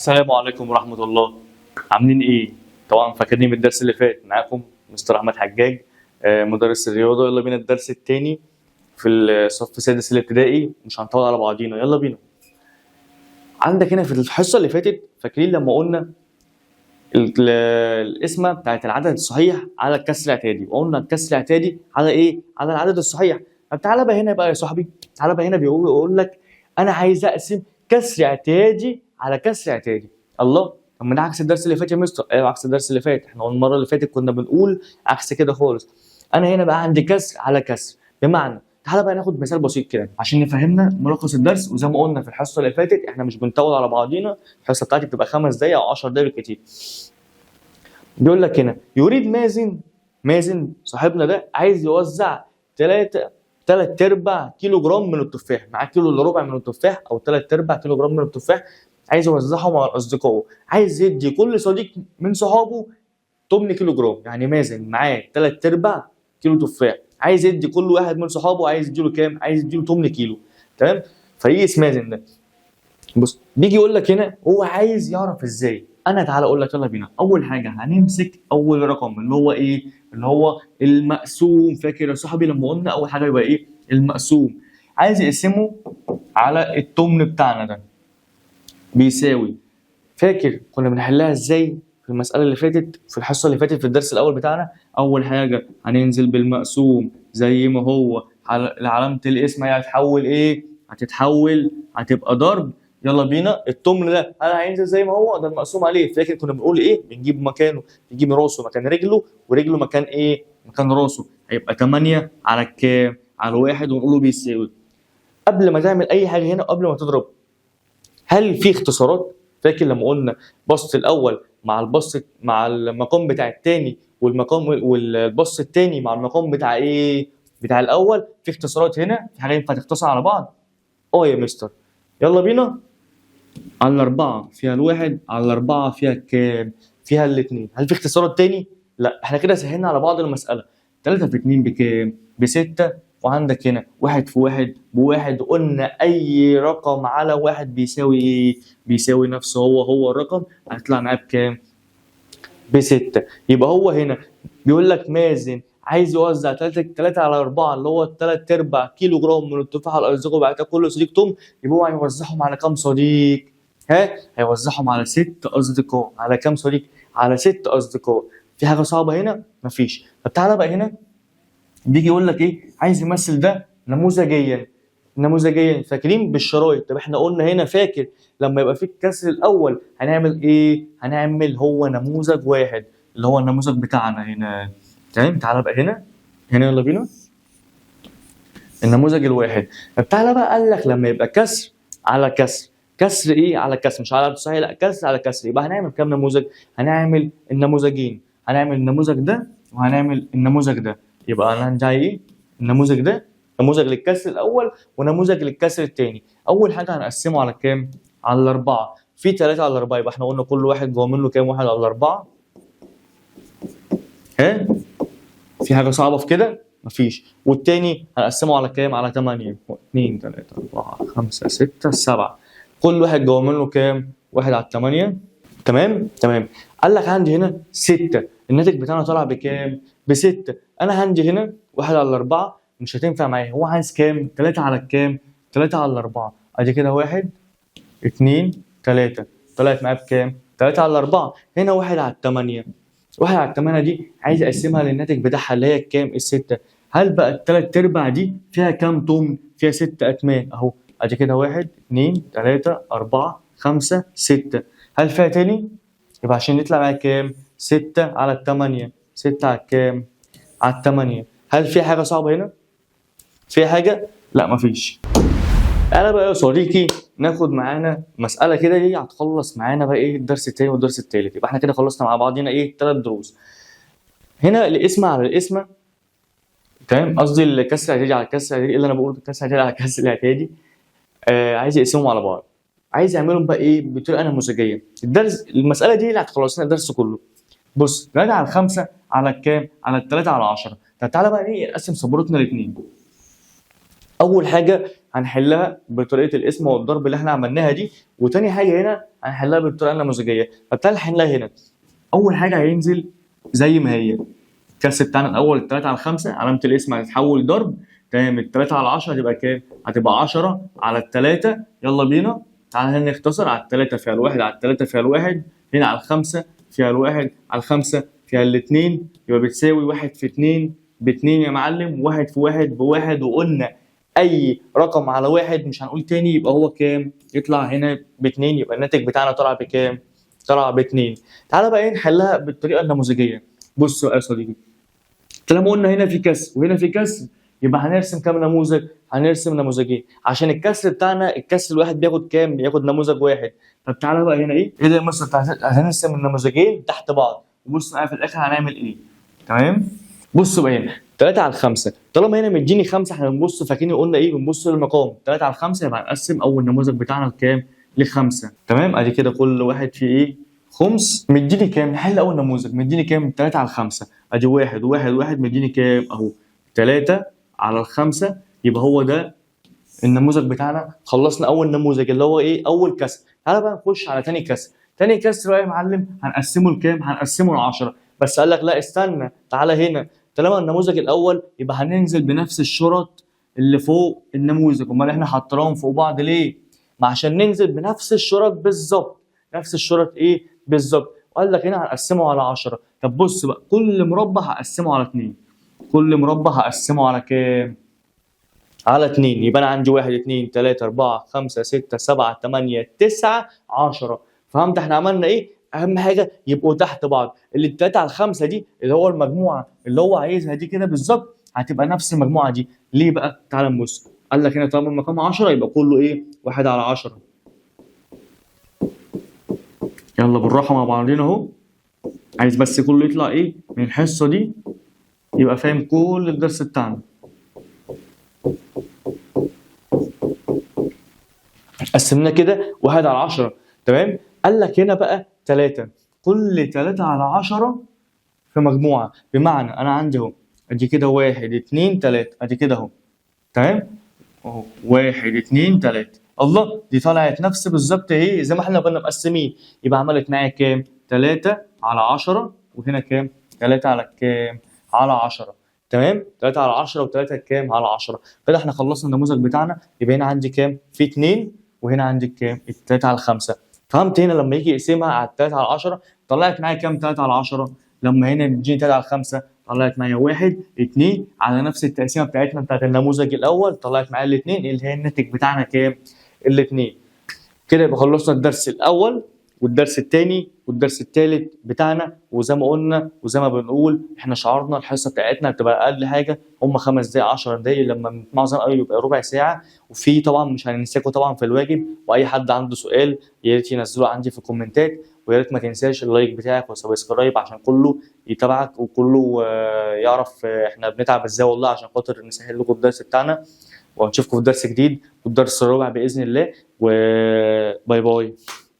السلام عليكم ورحمة الله. عاملين ايه؟ طبعا فاكرين من الدرس اللي فات معاكم مستر احمد حجاج، مدرس الرياضة. يلا بينا الدرس التاني في الصف السادس الابتدائي. مش هنطول على بعضينا، يلا بينا. عندك هنا في الحصة اللي فاتت فاكرين لما قلنا القسمة بتاعت العدد الصحيح على الكسر الاعتيادي، وقلنا الكسر الاعتيادي على ايه؟ على العدد الصحيح. طب تعالى بقى هنا بقى يا صاحبي، تعالى بقى هنا بيقول لك انا عايز اقسم كسر اعتيادي على كسر اعتيادي. الله، طب ما ده عكس الدرس اللي فات يا مستر. ايوه عكس الدرس اللي فات، احنا المره اللي فاتت كنا بنقول عكس كده خالص. انا هنا بقى عندي كسر على كسر، بمعنى تعالى بقى ناخد مثال بسيط كده عشان نفهمنا ملخص الدرس. وزي ما قلنا في الحصه اللي فاتت احنا مش بنطول على بعضينا، الحصه بتاعتي بتبقى 5 دقائق او 10 دقائق بالكتير. بيقول لك هنا يريد مازن صاحبنا ده عايز يوزع 3 كيلو جرام من التفاح. معاه كيلو الا ربع من التفاح او 3 كيلو جرام من التفاح، عايز يوزعهم على اصدقائه. عايز يدي كل صديق من صحابه 8 كيلو جرام. يعني مازن معاه 3 كيلو تفاح، عايز يدي كل واحد من صحابه، عايز يديله كام؟ عايز يديله 8 كيلو. تمام؟ فيقيس مازن ده. بص بيجي يقول لك هنا هو عايز يعرف ازاي. انا تعالى اقول لك يلا بينا. اول حاجه هنمسك اول رقم اللي هو ايه؟ اللي هو المقسوم. فاكر يا صاحبي لما قلنا اول حاجه يبقى ايه؟ المقسوم. عايز يقسمه على التمن بتاعنا ده بيساوي. فاكر كنا بنحلها ازاي في المساله اللي فاتت في الحصه اللي فاتت في الدرس الاول بتاعنا؟ اول حاجه هننزل بالمقسوم زي ما هو، علامه القسمه هتتحول ايه؟ هتبقى ضرب. يلا بينا. التمن ده هل هينزل زي ما هو؟ ده المقسوم عليه. فاكر كنا بنقول ايه؟ بنجيب مكانه، نجيب راسه مكان رجله، ورجله مكان ايه؟ مكان راسه. هيبقى 8 على الكام؟ على 1، ونقول له بيساوي. قبل ما تعمل اي حاجه هنا، قبل ما تضرب، هل في اختصارات؟ فاكر لما قلنا بسط الاول مع البسط مع المقام بتاع الثاني، والبسط الثاني مع المقام بتاع ايه؟ بتاع الاول. في اختصارات هنا؟ في حاجه ينفع تختصر على بعض؟ يا مستر. يلا بينا. على الأربعة فيها الواحد، على الأربعة فيها كام؟ فيها الاثنين. هل في اختصارات تاني؟ لا، احنا كده سهلنا على بعض المسألة. 3 في 2 بكام؟ ب6. وعندك هنا 1 في 1 ب1. قلنا أي رقم على 1 بيساوي إيه؟ بيساوي نفسه هو الرقم. هيطلع معاه بكام؟ ب6. يبقى هو هنا بيقول لك مازن عايز يوزع 3 على 4 اللي هو 3 كيلو جرام من التفاح على الأصدقاء، وبعد كده كل صديق توم. يبقى هو هيوزعهم على كام صديق؟ هيوزعهم على 6 أصدقاء. على كام صديق؟ على 6 أصدقاء. في حاجة صعبة هنا؟ مفيش. طب تعالى بقى هنا بيجي يقول لك إيه؟ عايز يمثل ده نموذجيا. فاكرين بالشرايط؟ طب احنا قلنا هنا، فاكر لما يبقى في الكسر الأول هنعمل إيه؟ هنعمل هو نموذج واحد اللي هو النموذج بتاعنا هنا. تمام؟ تعالى بقى هنا يلا بينا. النموذج الواحد. طب تعالى بقى قال لك لما يبقى كسر على كسر. كسر ايه على كسر؟ مش على صحيح، لا، كسر على كسر. يبقى هنعمل كام نموذج؟ هنعمل النموذجين. هنعمل النموذج ده وهنعمل النموذج ده. يبقى انا عندي ايه؟ النموذج ده نموذج للكسر الاول ونموذج للكسر الثاني. اول حاجه هنقسمه على كام؟ على الاربعه. في 3 على 4، يبقى احنا قلنا كل واحد جوه منه كام؟ 1 على 4. في حاجه صعبه في كده؟ مفيش. والتاني هنقسمه على كام؟ على 8. 2 3 4 5 6 7. كل واحد جوه منه كام؟ 1 على 8. تمام. قال لك عندي هنا 6. الناتج بتاعنا طالع بكام؟ ب6. انا عندي هنا 1 على 4 مش هتنفع معايا. هو عايز كام؟ 3 على كام؟ 3 على 4. ادي كده 1 2 3. طلعت معايا بكام؟ 3 على 4. هنا 1 على 8. 1 على 8 دي عايز اقسمها للناتج بتاعها اللي هي كام؟ ال6. هل بقى ال3 دي فيها كام تمن؟ فيها 6 أتمان اهو. ادي كده 1 2 3 4 5 6. هل فيها تاني؟ يبقى عشان نطلع معايا كام؟ 6 على 8. 6 على كام؟ على 8. هل في حاجة صعبة هنا؟ فيها حاجة؟ لا مفيش. انا بقى يا صديقي ناخد معانا مساله كده دي هتخلص معانا بقى ايه؟ الدرس الثاني والدرس الثالث. يبقى احنا كده خلصنا مع بعضينا ايه؟ 3 دروس. هنا القسمه على القسمه. تمام؟ قصدي الكسر الاعتيادي على الكسر الاعتيادي. اللي انا بقوله الكسر الاعتيادي على الكسر الاعتيادي. عايز يقسمهم على بعض. عايز يعملهم بقى ايه؟ بطريقه نموذجيه. المساله دي اللي هتخلص لنا الدرس كله. بص 3 على 5 على الكام؟ على 3 على 10. طب تعالى بقى ايه؟ نقسم سبورتنا الاثنين. اول حاجه هنحلها بطريقه القسم والضرب اللي احنا عملناها دي، وتاني حاجه هنا هنحلها بالطريقه النموذجيه. فبالتالي نحلها هنا. اول حاجه هينزل زي ما هي الكسر بتاعنا الاول 3 على 5، علامه القسم هتتحول ضرب. تمام، ال 3 على 10 هتبقى كام؟ هتبقى 10 على ال3. يلا بينا تعالى هنا نختصر. على ال3 فيها الواحد، على ال3 فيها الواحد، هنا على ال5 فيها الواحد، على ال5 فيها الاثنين، يبقى بتساوي 1 في 2 ب2 يا معلم، 1 في 1 ب1. وقلنا اي رقم على واحد مش هنقول تاني يبقى هو كام؟ يطلع هنا ب2، يبقى الناتج بتاعنا طلع بكام؟ طلع ب2. تعالى بقى نحلها بالطريقه النموذجيه. بص بقى يا صديقي، طالما قلنا هنا في كسر وهنا في كسر، يبقى هنرسم كام نموذج؟ هنرسم نموذجين، عشان الكسر بتاعنا الكسر الواحد بياخد كام؟ بياخد نموذج واحد. طب تعالى بقى هنا ايه ده يا مستر؟ هنرسم النموذجين تحت بعض، وبص معايا في الاخر هنعمل ايه. تمام؟ بصوا بقى هنا 3 على 5، طالما هنا مديني 5 احنا بنبص، فاكرين قلنا ايه؟ بنبص للمقام 3 على 5، يبقى هنقسم اول نموذج بتاعنا لكام؟ ل5. تمام؟ ادي كده كل واحد فيه ايه؟ خمس. مديني كام؟ نحل اول نموذج. مديني كام؟ 3 على 5. ادي واحد وواحد وواحد، مديني كام؟ اهو 3 على 5. يبقى هو ده النموذج بتاعنا. خلصنا اول نموذج اللي هو ايه؟ اول كسر. تعالى بقى نخش على تاني كسر. تاني كسر بقى يا معلم هنقسمه لكام؟ هنقسمه ل10. بس قال لك لا استنى، تعالى هنا. طالما النموذج الاول يبقى هننزل بنفس الشرط اللي فوق النموذج. امال احنا حاطينهم فوق بعض ليه؟ ما عشان ننزل بنفس الشرط بالظبط. نفس الشرط ايه بالظبط؟ وقال لك هنا هنقسمه على 10. طب بص بقى، كل مربع هقسمه على 2. كل مربع هقسمه على كام؟ على 2. يبقى انا عندي 1 2 3 4 5 6 7 8 9 10. فهمت احنا عملنا ايه؟ اهم حاجه يبقوا تحت بعض. اللي 3 على 5 دي اللي هو المجموعه اللي هو عايزها دي كده بالظبط، هتبقى نفس المجموعه دي. ليه بقى؟ تعال نبص. قال لك هنا طالما المقام 10 يبقى كله ايه؟ 1 على 10. يلا بالراحه مع بعضينا اهو. عايز بس كله يطلع ايه من الحصه دي يبقى فاهم كل الدرس بتاعنا. قسمناه كده 1 على 10. تمام؟ قال لك هنا بقى 3. كل 3 على 10 في مجموعه، بمعنى انا عندي اهو ادي كده 1 2 3 ادي كده اهو. تمام؟ اهو 1 2 3. الله، دي طلعت نفس بالظبط ايه زي ما احنا كنا مقسمين. يبقى عملت معايا كام؟ 3 على 10. وهنا كام؟ 3 على كام؟ على 10. تمام؟ 3 على 10 و3 كام؟ على 10. كده احنا خلصنا النموذج بتاعنا. يبقى هنا عندي كام؟ في 2. وهنا عندي كام؟ 3 على 5. فهمت هنا لما يجي يقسمها على 3 على 10 طلعت معايا كام؟ 3 على 10. لما هنا بتجيني 3 على 5 طلعت معايا 1 2 على نفس التقسيمه بتاعتنا بتاعت النموذج الاول، طلعت معايا الاثنين اللي هي الناتج بتاعنا كام؟ الاثنين. كده يبقى خلصنا الدرس الاول والدرس الثاني والدرس الثالث بتاعنا. وزي ما قلنا وزي ما بنقول احنا شعارنا الحصه بتاعتنا بتبقى اقل حاجه هم 5 دقائق 10 دقائق، لما معظم يبقى ربع ساعه. وفي طبعا مش هننساكم طبعا في الواجب، واي حد عنده سؤال يا ريت ينزله عندي في الكومنتات. ويا ريت ما تنساش اللايك بتاعك وسبسكرايب عشان كله يتابعك وكله يعرف احنا بنتعب ازاي والله عشان خاطر نسهل لكم الدرس بتاعنا. ونشوفكم في درس جديد والدرس الرابع باذن الله. وباي باي.